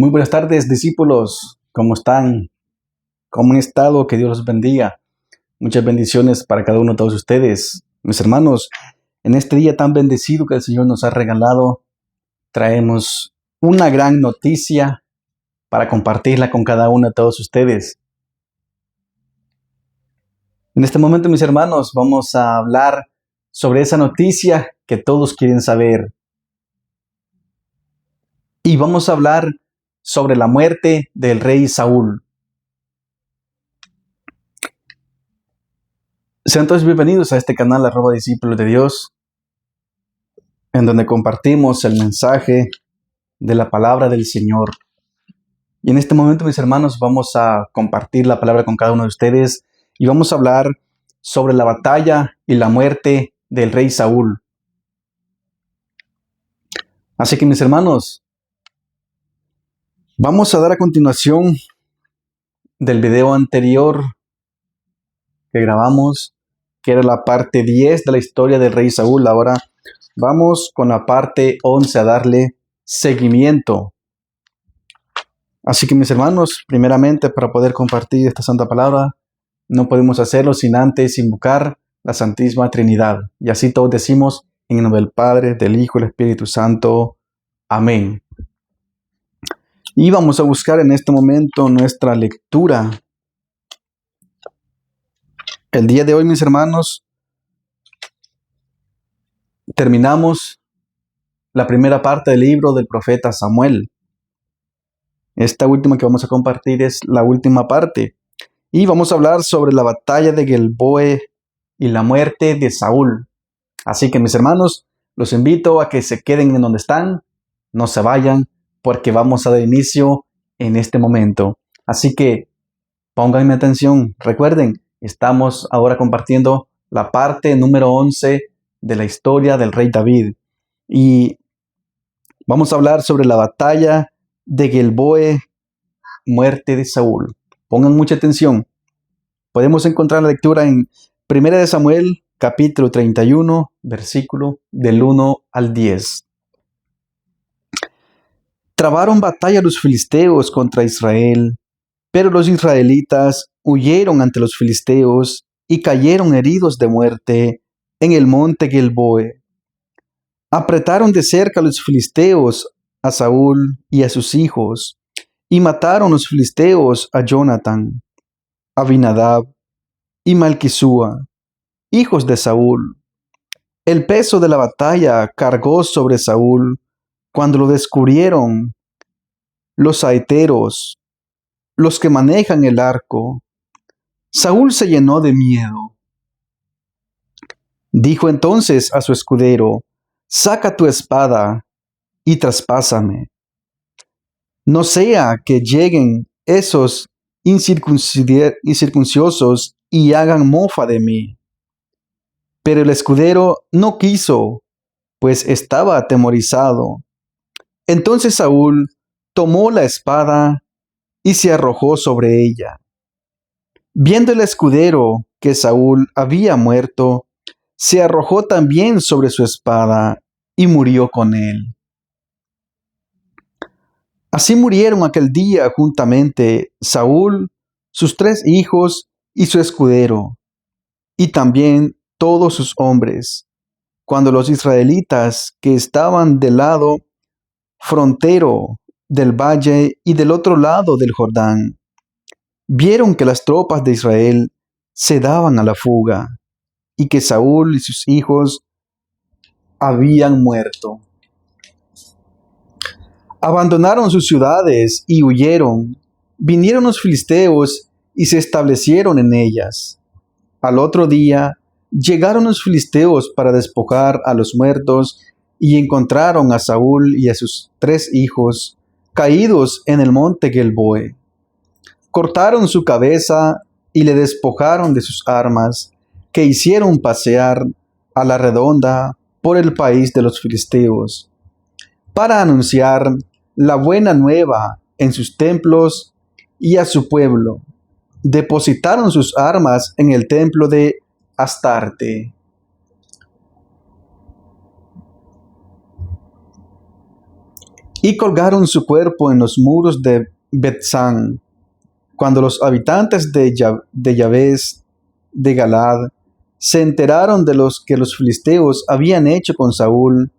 Muy buenas tardes, discípulos. ¿Cómo están? ¿Cómo han estado? Que Dios los bendiga. Muchas bendiciones para cada uno de todos ustedes. Mis hermanos, en este día tan bendecido que el Señor nos ha regalado, traemos una gran noticia para compartirla con cada uno de todos ustedes. En este momento, mis hermanos, vamos a hablar sobre esa noticia que todos quieren saber. Y vamos a hablar sobre la muerte del rey Saúl. Sean todos bienvenidos a este canal @discípulos de Dios, en donde compartimos el mensaje de la palabra del Señor. Y en este momento, mis hermanos, vamos a compartir la palabra con cada uno de ustedes y vamos a hablar sobre la batalla y la muerte del rey Saúl. Así que, mis hermanos, vamos a dar a continuación del video anterior que grabamos, que era la parte 10 de la historia del rey Saúl. Ahora vamos con la parte 11 a darle seguimiento. Así que, mis hermanos, primeramente, para poder compartir esta santa palabra, no podemos hacerlo sin antes invocar la Santísima Trinidad. Y así todos decimos, en el nombre del Padre, del Hijo y del Espíritu Santo. Amén. Y vamos a buscar en este momento nuestra lectura. El día de hoy, mis hermanos, terminamos la primera parte del libro del profeta Samuel. Esta última que vamos a compartir es la última parte. Y vamos a hablar sobre la batalla de Gilboa y la muerte de Saúl. Así que, mis hermanos, los invito a que se queden en donde están, no se vayan, porque vamos a dar inicio en este momento. Así que, pónganme atención. Recuerden, estamos ahora compartiendo la parte número 11 de la historia del rey David. Y vamos a hablar sobre la batalla de Gilboa, muerte de Saúl. Pongan mucha atención. Podemos encontrar la lectura en 1 de Samuel, capítulo 31, versículo del 1 al 10. Trabaron batalla los filisteos contra Israel, pero los israelitas huyeron ante los filisteos y cayeron heridos de muerte en el monte Gilboa. Apretaron de cerca los filisteos a Saúl y a sus hijos, y mataron los filisteos a Jonatán, Abinadab y Malquisúa, hijos de Saúl. El peso de la batalla cargó sobre Saúl cuando lo descubrieron los saeteros, los que manejan el arco. Saúl se llenó de miedo. Dijo entonces a su escudero: «Saca tu espada y traspásame. No sea que lleguen esos incircunciosos y hagan mofa de mí». Pero el escudero no quiso, pues estaba atemorizado. Entonces Saúl tomó la espada y se arrojó sobre ella. Viendo el escudero que Saúl había muerto, se arrojó también sobre su espada y murió con él. Así murieron aquel día juntamente Saúl, sus 3 hijos y su escudero, y también todos sus hombres, cuando los israelitas que estaban del lado frontero del valle y del otro lado del Jordán vieron que las tropas de Israel se daban a la fuga y que Saúl y sus hijos habían muerto. Abandonaron sus ciudades y huyeron. Vinieron los filisteos y se establecieron en ellas. Al otro día llegaron los filisteos para despojar a los muertos y encontraron a Saúl y a sus 3 hijos caídos en el monte Gilboa. Cortaron su cabeza y le despojaron de sus armas, que hicieron pasear a la redonda por el país de los filisteos, para anunciar la buena nueva en sus templos y a su pueblo. Depositaron sus armas en el templo de Astarte. y colgaron su cuerpo en los muros de Betzán. Cuando los habitantes de Yabes de Galad se enteraron de los que los filisteos habían hecho con Saúl,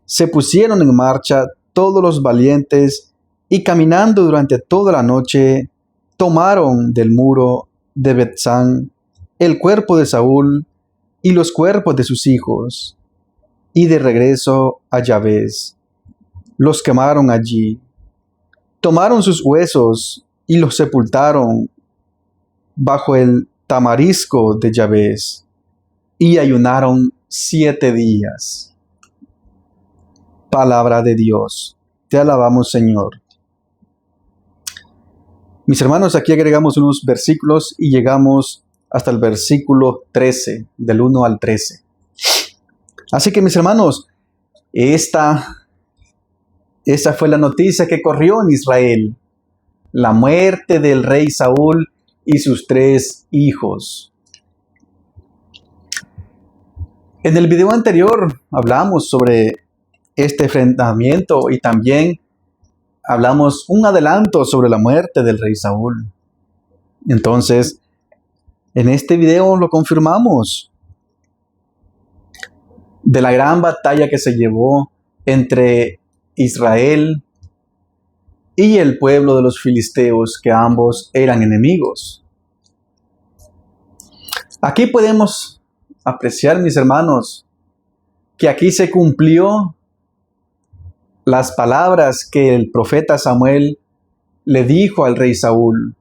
se pusieron en marcha todos los valientes y caminando durante toda la noche, tomaron del muro de Betzán el cuerpo de Saúl y los cuerpos de sus hijos, y de regreso a Yabes los quemaron allí. Tomaron sus huesos y los sepultaron bajo el tamarisco de Yabes, y ayunaron 7 días. Palabra de Dios. Te alabamos, Señor. Mis hermanos, aquí agregamos unos versículos y llegamos hasta el versículo 13, del 1 al 13. Así que, mis hermanos, esta fue la noticia que corrió en Israel: la muerte del rey Saúl y sus 3 hijos. En el video anterior hablamos sobre este enfrentamiento y también hablamos un adelanto sobre la muerte del rey Saúl. Entonces, en este video lo confirmamos de la gran batalla que se llevó entre Israel y el pueblo de los filisteos, que ambos eran enemigos. Aquí podemos apreciar, mis hermanos, que aquí se cumplió las palabras que el profeta Samuel le dijo al rey Saúl.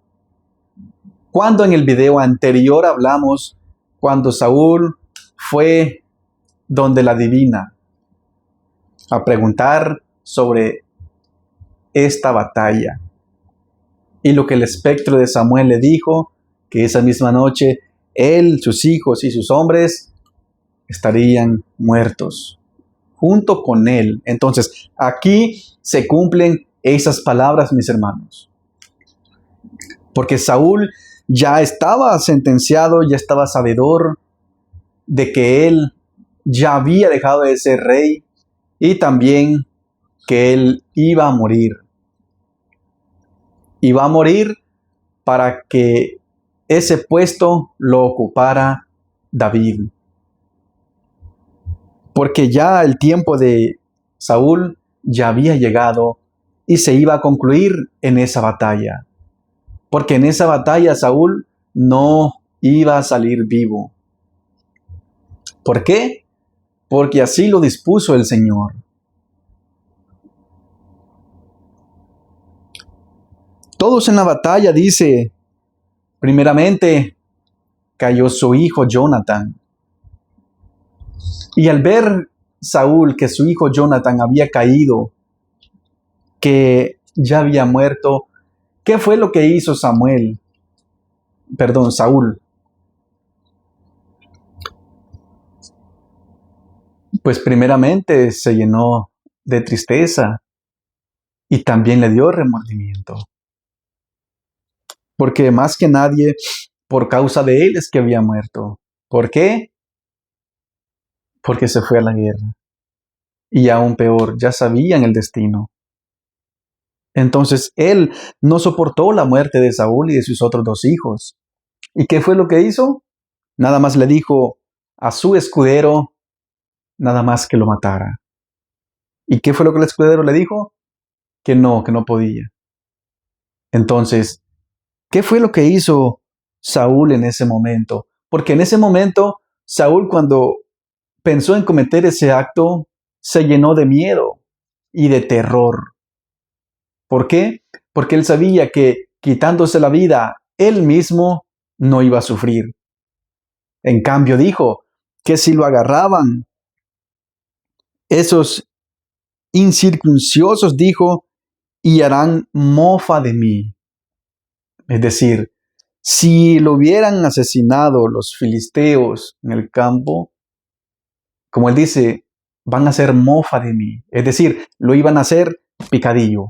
Cuando en el video anterior hablamos cuando Saúl fue donde la divina a preguntar sobre esta batalla, y lo que el espectro de Samuel le dijo, que esa misma noche él, sus hijos y sus hombres estarían muertos junto con él. Entonces, aquí se cumplen esas palabras, mis hermanos. Porque Saúl ya estaba sentenciado, ya estaba sabedor de que él ya había dejado de ser rey y también que él iba a morir. Iba a morir para que ese puesto lo ocupara David. Porque ya el tiempo de Saúl ya había llegado y se iba a concluir en esa batalla. Porque en esa batalla Saúl no iba a salir vivo. ¿Por qué? Porque así lo dispuso el Señor. Todos en la batalla, dice, primeramente cayó su hijo Jonatán. Y al ver Saúl que su hijo Jonatán había caído, que ya había muerto, ¿qué fue lo que hizo Saúl? Pues primeramente se llenó de tristeza y también le dio remordimiento. Porque más que nadie, por causa de él es que había muerto. ¿Por qué? Porque se fue a la guerra. Y aún peor, ya sabían el destino. Entonces él no soportó la muerte de Saúl y de sus otros 2 hijos. ¿Y qué fue lo que hizo? Nada más le dijo a su escudero, nada más que lo matara. ¿Y qué fue lo que el escudero le dijo? Que no podía. Entonces, ¿qué fue lo que hizo Saúl en ese momento? Porque en ese momento, Saúl, cuando pensó en cometer ese acto, se llenó de miedo y de terror. ¿Por qué? Porque él sabía que quitándose la vida, él mismo no iba a sufrir. En cambio, dijo que si lo agarraban, esos incircunciosos, dijo, y harán mofa de mí. Es decir, si lo hubieran asesinado los filisteos en el campo, como él dice, van a hacer mofa de mí. Es decir, lo iban a hacer picadillo.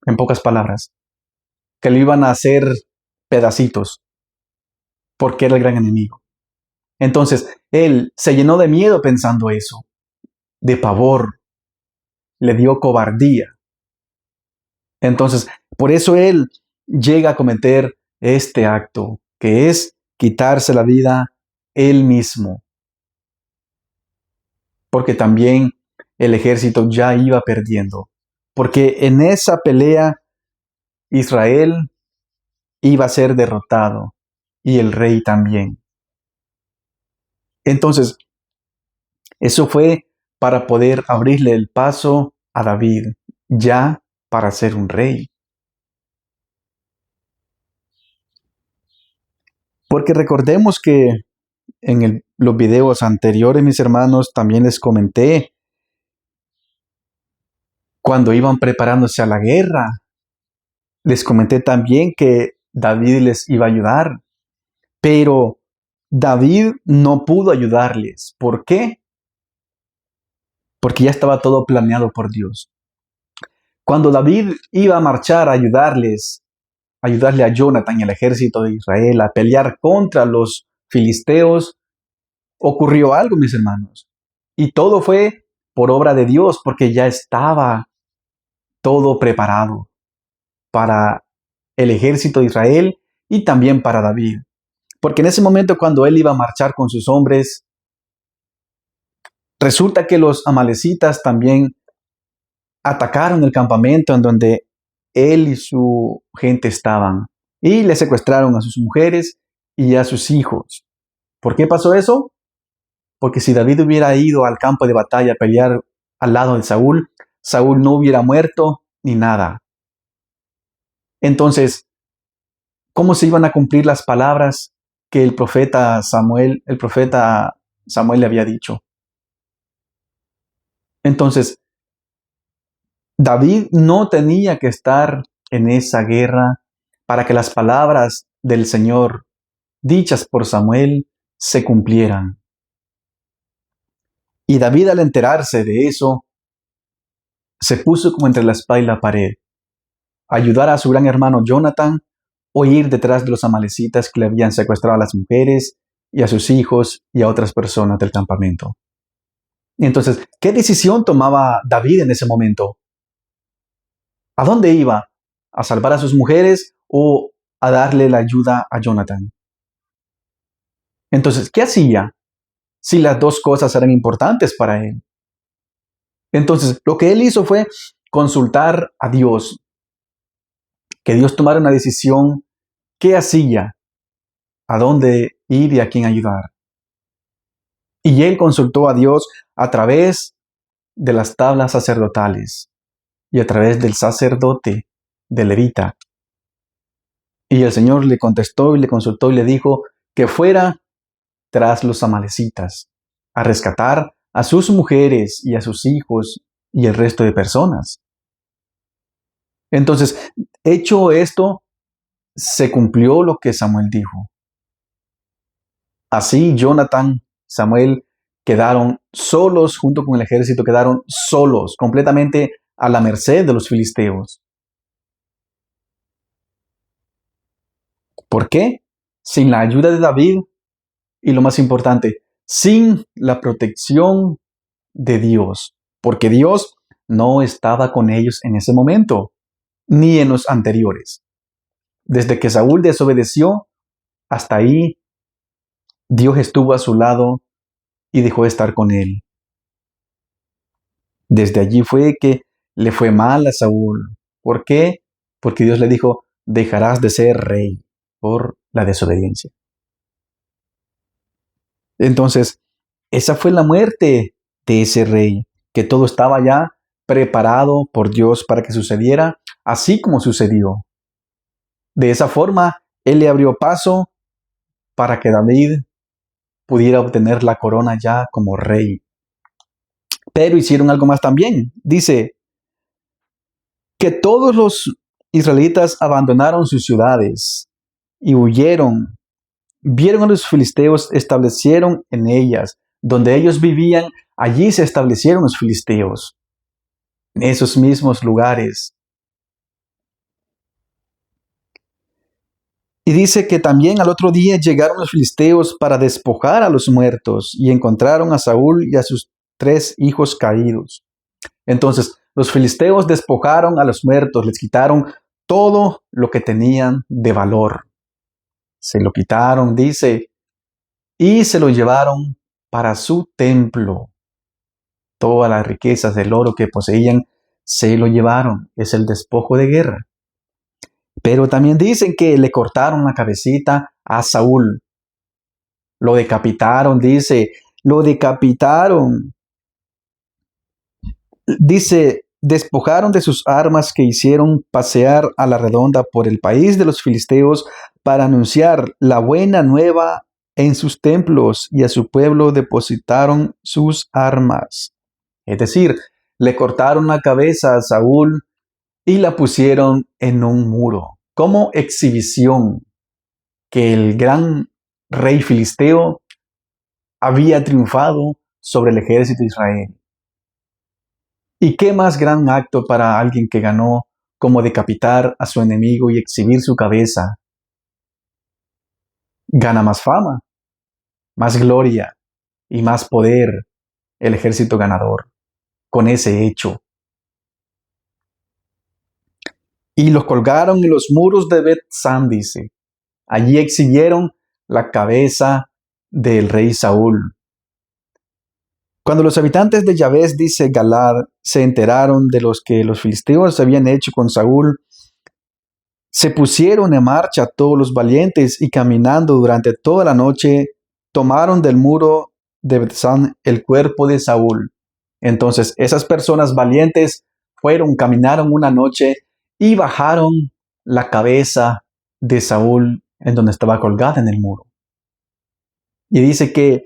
En pocas palabras, que lo iban a hacer pedacitos, porque era el gran enemigo. Entonces, él se llenó de miedo pensando eso, de pavor. le dio cobardía. Entonces, por eso él llega a cometer este acto, que es quitarse la vida él mismo. Porque también el ejército ya iba perdiendo. Porque en esa pelea Israel iba a ser derrotado y el rey también. Entonces, eso fue para poder abrirle el paso a David, ya para ser un rey. Porque recordemos que en los videos anteriores, mis hermanos, también les comenté, cuando iban preparándose a la guerra, les comenté también que David les iba a ayudar, pero David no pudo ayudarles. ¿Por qué? Porque ya estaba todo planeado por Dios. Cuando David iba a marchar a ayudarle a Jonathan y al ejército de Israel a pelear contra los filisteos, ocurrió algo, mis hermanos. Y todo fue por obra de Dios, porque ya estaba todo preparado para el ejército de Israel y también para David. Porque en ese momento, cuando él iba a marchar con sus hombres, resulta que los amalecitas también atacaron el campamento en donde él y su gente estaban y le secuestraron a sus mujeres y a sus hijos. ¿Por qué pasó eso? Porque si David hubiera ido al campo de batalla a pelear al lado de Saúl, Saúl no hubiera muerto ni nada. Entonces, ¿cómo se iban a cumplir las palabras que el profeta Samuel le había dicho? Entonces, David no tenía que estar en esa guerra para que las palabras del Señor dichas por Samuel se cumplieran. Y David, al enterarse de eso, se puso como entre la espada y la pared, ayudar a su gran hermano Jonathan o ir detrás de los amalecitas que le habían secuestrado a las mujeres y a sus hijos y a otras personas del campamento. Entonces, ¿qué decisión tomaba David en ese momento? ¿A dónde iba? ¿A salvar a sus mujeres o a darle la ayuda a Jonathan? Entonces, ¿qué hacía si las dos cosas eran importantes para él? Entonces, lo que él hizo fue consultar a Dios, que Dios tomara una decisión, qué hacía, a dónde ir y a quién ayudar. Y él consultó a Dios a través de las tablas sacerdotales y a través del sacerdote de Levita. Y el Señor le contestó y le consultó y le dijo que fuera tras los amalecitas a rescatar a sus mujeres y a sus hijos y el resto de personas. Entonces, hecho esto, se cumplió lo que Samuel dijo. Así Jonathan, Samuel quedaron solos junto con el ejército, quedaron solos, completamente a la merced de los filisteos. ¿Por qué? Sin la ayuda de David y, lo más importante, sin la protección de Dios, porque Dios no estaba con ellos en ese momento, ni en los anteriores. Desde que Saúl desobedeció, hasta ahí Dios estuvo a su lado y dejó de estar con él. Desde allí fue que le fue mal a Saúl. ¿Por qué? Porque Dios le dijo, dejarás de ser rey por la desobediencia. Entonces, esa fue la muerte de ese rey, que todo estaba ya preparado por Dios para que sucediera, así como sucedió. De esa forma, Él le abrió paso para que David pudiera obtener la corona ya como rey. Pero hicieron algo más también. Dice que todos los israelitas abandonaron sus ciudades y huyeron. Vieron a los filisteos, establecieron en ellas. Donde ellos vivían, allí se establecieron los filisteos. En esos mismos lugares. Y dice que también al otro día llegaron los filisteos para despojar a los muertos y encontraron a Saúl y a sus 3 hijos caídos. Entonces, los filisteos despojaron a los muertos, les quitaron todo lo que tenían de valor. Se lo quitaron, dice, y se lo llevaron para su templo. Todas las riquezas del oro que poseían se lo llevaron. Es el despojo de guerra. Pero también dicen que le cortaron la cabecita a Saúl. Lo decapitaron, dice, lo decapitaron. Dice, despojaron de sus armas que hicieron pasear a la redonda por el país de los filisteos para anunciar la buena nueva en sus templos, y a su pueblo depositaron sus armas. Es decir, le cortaron la cabeza a Saúl y la pusieron en un muro, como exhibición que el gran rey filisteo había triunfado sobre el ejército de Israel. ¿Y qué más gran acto para alguien que ganó como decapitar a su enemigo y exhibir su cabeza? Gana más fama, más gloria y más poder el ejército ganador con ese hecho. Y los colgaron en los muros de Bet-San, dice. Allí exhibieron la cabeza del rey Saúl. Cuando los habitantes de Yabes, dice Galad, se enteraron de los que los filisteos habían hecho con Saúl, se pusieron en marcha todos los valientes y caminando durante toda la noche, tomaron del muro de Bet-San el cuerpo de Saúl. Entonces esas personas valientes caminaron una noche y bajaron la cabeza de Saúl en donde estaba colgada en el muro. Y dice que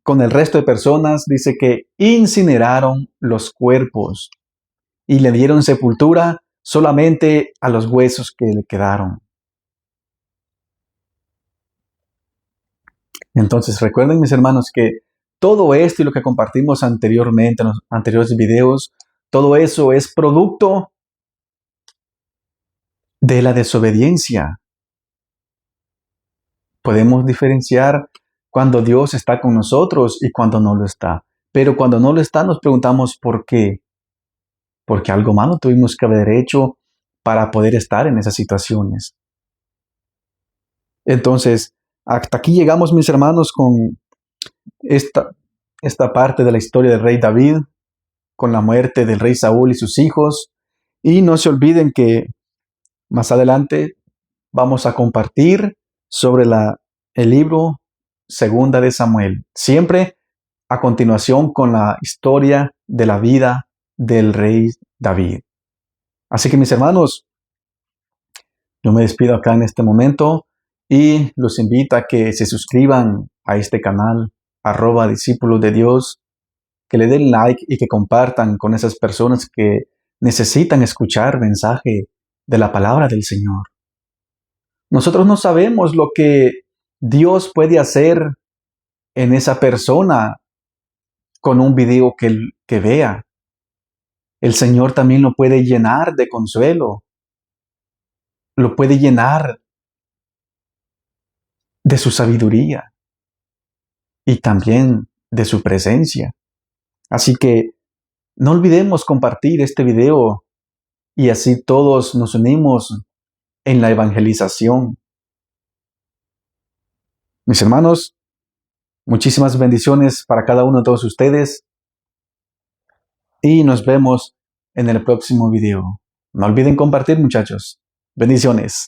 con el resto de personas, dice que incineraron los cuerpos y le dieron sepultura solamente a los huesos que le quedaron. Entonces recuerden, mis hermanos, que todo esto y lo que compartimos anteriormente en los anteriores videos, todo eso es producto de la desobediencia. Podemos diferenciar cuando Dios está con nosotros y cuando no lo está. Pero cuando no lo está, nos preguntamos por qué. Porque algo malo tuvimos que haber hecho para poder estar en esas situaciones. Entonces, hasta aquí llegamos, mis hermanos, con esta parte de la historia del rey David, con la muerte del rey Saúl y sus hijos. Y no se olviden que más adelante vamos a compartir sobre el libro Segunda de Samuel. Siempre a continuación con la historia de la vida del rey David. Así que, mis hermanos, yo me despido acá en este momento y los invito a que se suscriban a este canal, @discípulos de Dios, que le den like y que compartan con esas personas que necesitan escuchar mensaje de la palabra del Señor. Nosotros no sabemos lo que Dios puede hacer en esa persona con un video que vea. El Señor también lo puede llenar de consuelo, lo puede llenar de su sabiduría y también de su presencia. Así que no olvidemos compartir este video y así todos nos unimos en la evangelización. Mis hermanos, muchísimas bendiciones para cada uno de todos ustedes y nos vemos en el próximo video. No olviden compartir, muchachos. Bendiciones.